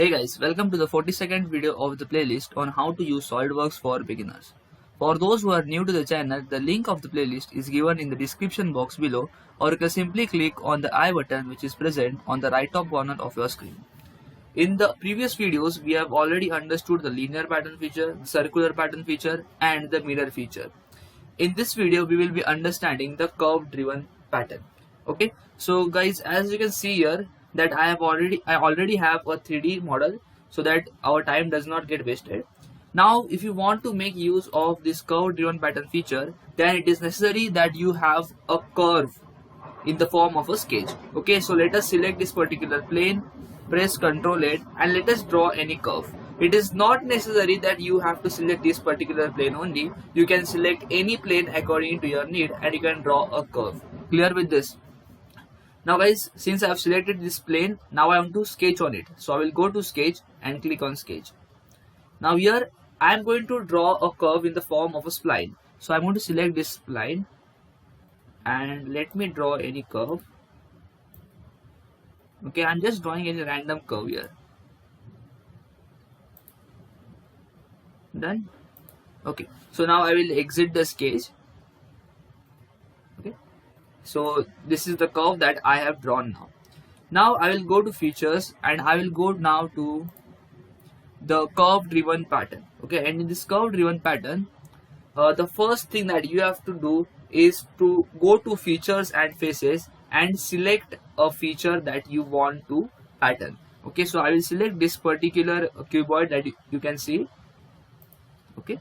Hey guys, welcome to the 42nd video of the playlist on how to use SolidWorks for beginners. For those who are new to the channel, the link of the playlist is given in the description box below, or you can simply click on the I button which is present on the right top corner of your screen. In the previous videos, we have already understood the linear pattern feature, the circular pattern feature and the mirror feature. In this video, we will be understanding the curve driven pattern. Okay, so guys, as you can see here that I already have a 3D model so that our time does not get wasted. Now if you want to make use of this curve driven pattern feature, then it is necessary that you have a curve in the form of a sketch. Okay, so let us select this particular plane, press Ctrl 8 and let us draw any curve. It is not necessary that you have to select this particular plane only. You can select any plane according to your need and you can draw a curve. Clear with this? Now guys, since I have selected this plane, now I want to sketch on it. So I will go to sketch and click on sketch. Now here I am going to draw a curve in the form of a spline. So I am going to select this spline and let me draw any curve. Okay, I am just drawing any random curve here. Done. Okay, so now I will exit the sketch. Okay, so this is the curve that I have drawn now. Now I will go to features and I will go now to the curve driven pattern. Okay, and in this curve driven pattern, the first thing that you have to do is to go to features and faces and select a feature that you want to pattern. Okay, so I will select this particular cuboid that you can see. Okay,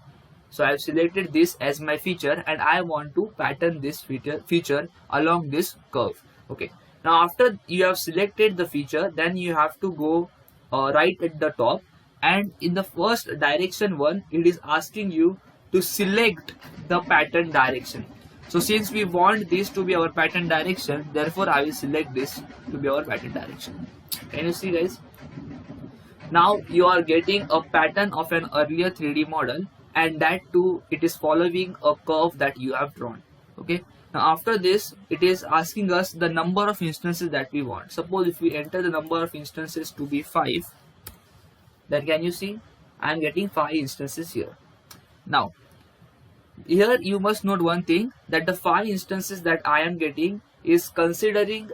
so I have selected this as my feature and I want to pattern this feature along this curve. Okay, now after you have selected the feature, then you have to go right at the top, and in the first direction one, it is asking you to select the pattern direction. So since we want this to be our pattern direction, therefore I will select this to be our pattern direction. Can you see guys? Now you are getting a pattern of an earlier 3D model, and that too it is following a curve that you have drawn. Okay, now after this it is asking us the number of instances that we want. Suppose if we enter the number of instances to be 5, then can you see I am getting 5 instances here. Now here you must note one thing, that the 5 instances that I am getting is considering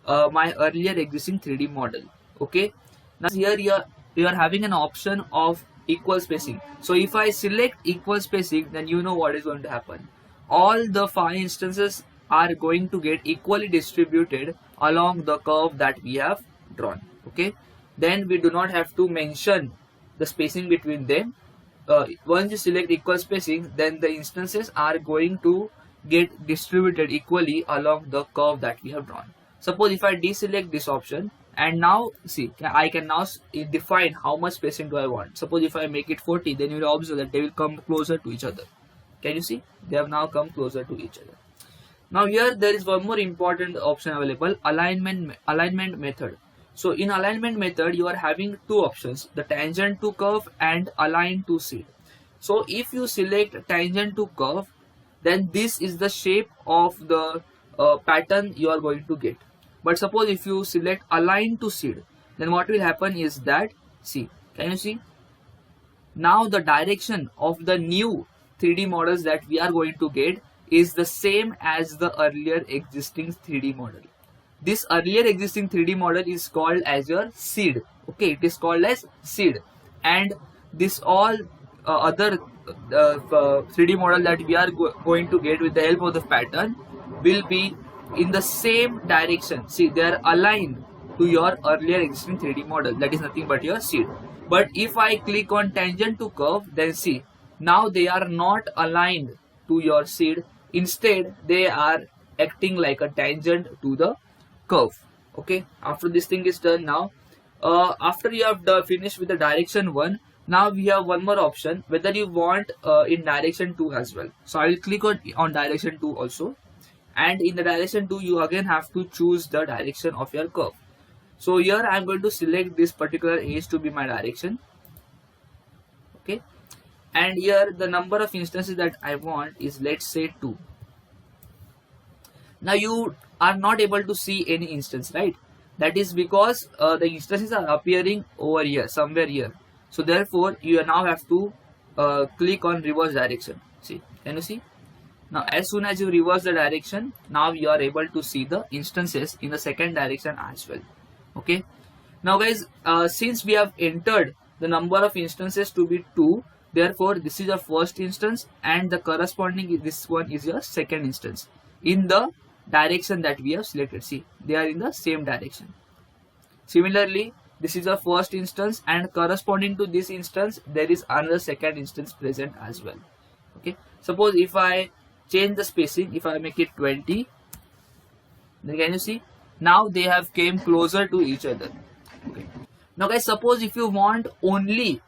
my earlier existing 3D model. Okay, now here you are having an option of equal spacing. So if I select equal spacing, then you know what is going to happen. All the 5 instances are going to get equally distributed along the curve that we have drawn. Okay, then we do not have to mention the spacing between them. Once you select equal spacing, then the instances are going to get distributed equally along the curve that we have drawn. Suppose if I deselect this option, and now see, I can now define how much spacing do I want. Suppose if I make it 40, then you will observe that they will come closer to each other. Can you see? They have now come closer to each other. Now here there is one more important option available, alignment method. So in alignment method, you are having two options, the tangent to curve and align to seed. So if you select tangent to curve, then this is the shape of the pattern you are going to get. But suppose if you select align to seed, then what will happen is that, see, can you see? Now the direction of the new 3D models that we are going to get is the same as the earlier existing 3D model. This earlier existing 3D model is called as your seed. Okay, it is called as seed, and this all other 3D model that we are going to get with the help of the pattern will be in the same direction. See, they are aligned to your earlier existing 3D model, that is nothing but your seed. But if I click on tangent to curve, then see, now they are not aligned to your seed. Instead, they are acting like a tangent to the curve. Okay, after this thing is done, now after you have finished with the direction 1, now we have one more option, whether you want in direction 2 as well. So I will click on direction 2 also, and in the direction 2 you again have to choose the direction of your curve. So here I am going to select this particular edge to be my direction. Okay, and here the number of instances that I want is, let's say, 2. Now you are not able to see any instance, right? That is because the instances are appearing over here, somewhere here. So therefore you now have to click on reverse direction. See, can you see? Now as soon as you reverse the direction, now you are able to see the instances in the second direction as well. Okay. Now guys, since we have entered the number of instances to be 2, therefore this is your first instance and the corresponding this one is your second instance in the direction that we have selected. See, they are in the same direction. Similarly, this is our first instance and corresponding to this instance there is another second instance present as well. Okay. Suppose if I change the spacing, if I make it 20, then can you see? Now they have came closer to each other. Okay. Now guys, suppose if you want only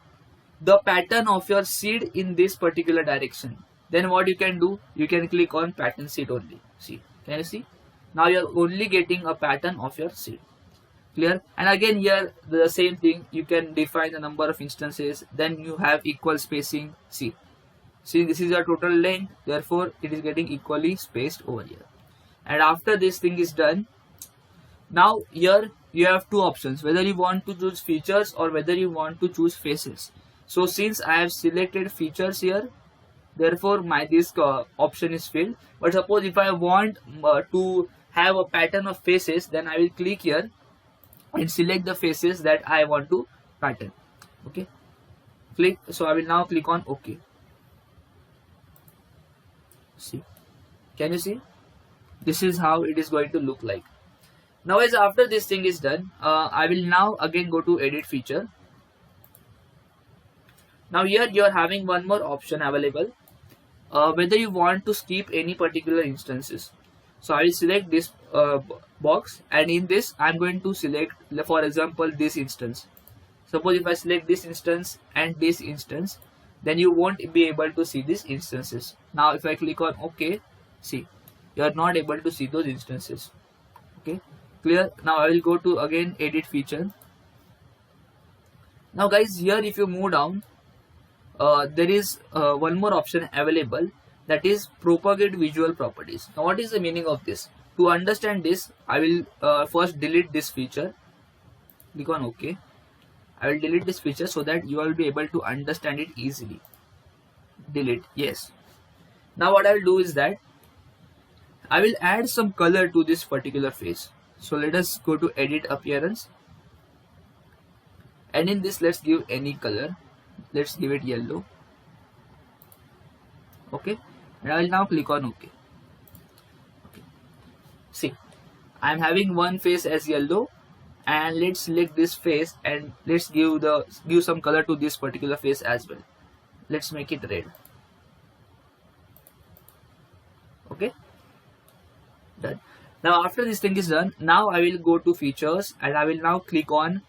the pattern of your seed in this particular direction, then what you can do? You can click on pattern seed only. See, can you see? Now you are only getting a pattern of your seed. Clear? And again here the same thing, you can define the number of instances, then you have equal spacing. See, this is your total length, therefore it is getting equally spaced over here. And after this thing is done, now here you have two options, whether you want to choose features or whether you want to choose faces. So since I have selected features here, therefore this option is filled. But suppose if I want to have a pattern of faces, then I will click here and select the faces that I want to pattern. Okay, click. So I will now click on OK. See, can you see? This is how it is going to look like. Now as after this thing is done, I will now again go to edit feature. Now here you are having one more option available, whether you want to skip any particular instances. So I will select this box, and in this I am going to select, for example, this instance. Suppose if I select this instance and this instance, then you won't be able to see these instances. Now if I click on OK, see, you are not able to see those instances. Okay, clear? Now I will go to again edit feature. Now guys, here if you move down, there is one more option available, that is propagate visual properties. Now what is the meaning of this? To understand this, I will first delete this feature. Click on OK. I will delete this feature so that you will be able to understand it easily. Delete, yes. Now what I will do is that I will add some color to this particular face. So let us go to edit appearance, and in this let's give any color. Let's give it yellow. Okay, and I will now click on OK. Okay. See, I am having one face as yellow, and let's select this face and let's give some color to this particular face as well. Let's make it red. Okay, done. Now after this thing is done, now I will go to features and I will now click on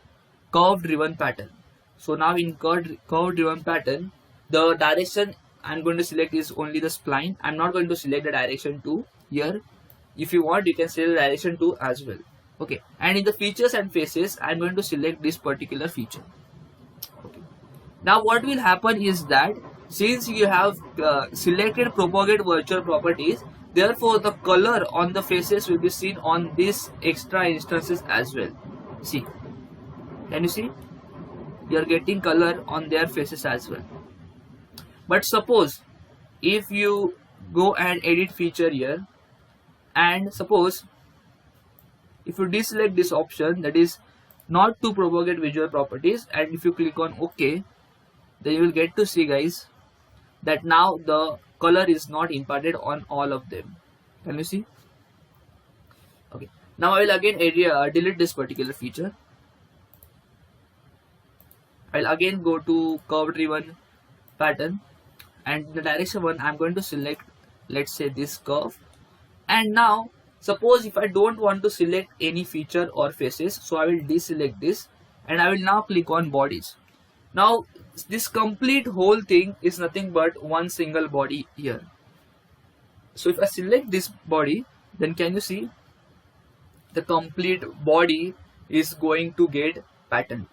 curve driven pattern. So now in curve driven pattern, the direction I'm going to select is only the spline. I'm not going to select the direction 2 here. If you want, you can select the direction 2 as well. Okay, and in the features and faces, I'm going to select this particular feature. Okay. Now what will happen is that since you have selected propagate virtual properties, therefore the color on the faces will be seen on these extra instances as well. See, can you see? You are getting color on their faces as well. But suppose if you go and edit feature here, and suppose if you deselect this option, that is not to propagate visual properties, and if you click on OK, then you will get to see, guys, that now the color is not imparted on all of them. Can you see? Okay, now I will again delete this particular feature. I'll again go to curve driven pattern, and the direction 1 I'm going to select, let's say, this curve. And now suppose if I don't want to select any feature or faces, so I will deselect this and I will now click on bodies. Now this complete whole thing is nothing but one single body here. So if I select this body, then can you see the complete body is going to get pattern.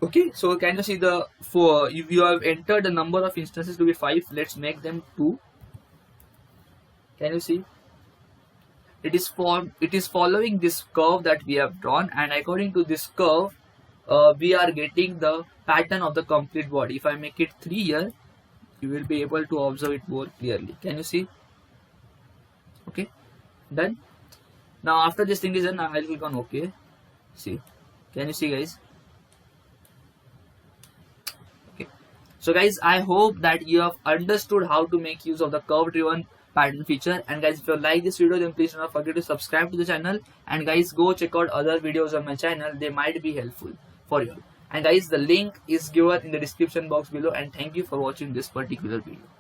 Okay, so can you see if you have entered the number of instances to be 5, let's make them 2. Can you see? it is following this curve that we have drawn, and according to this curve we are getting the pattern of the complete body. If I make it 3 here, you will be able to observe it more clearly. Can you see? Okay, done. Now after this thing is done, I will click on OK. See, can you see, guys? Okay, so guys, I hope that you have understood how to make use of the curve driven pattern feature. And guys, if you like this video, then please do not forget to subscribe to the channel, and guys, go check out other videos on my channel. They might be helpful for you. And guys, the link is given in the description box below, and thank you for watching this particular video.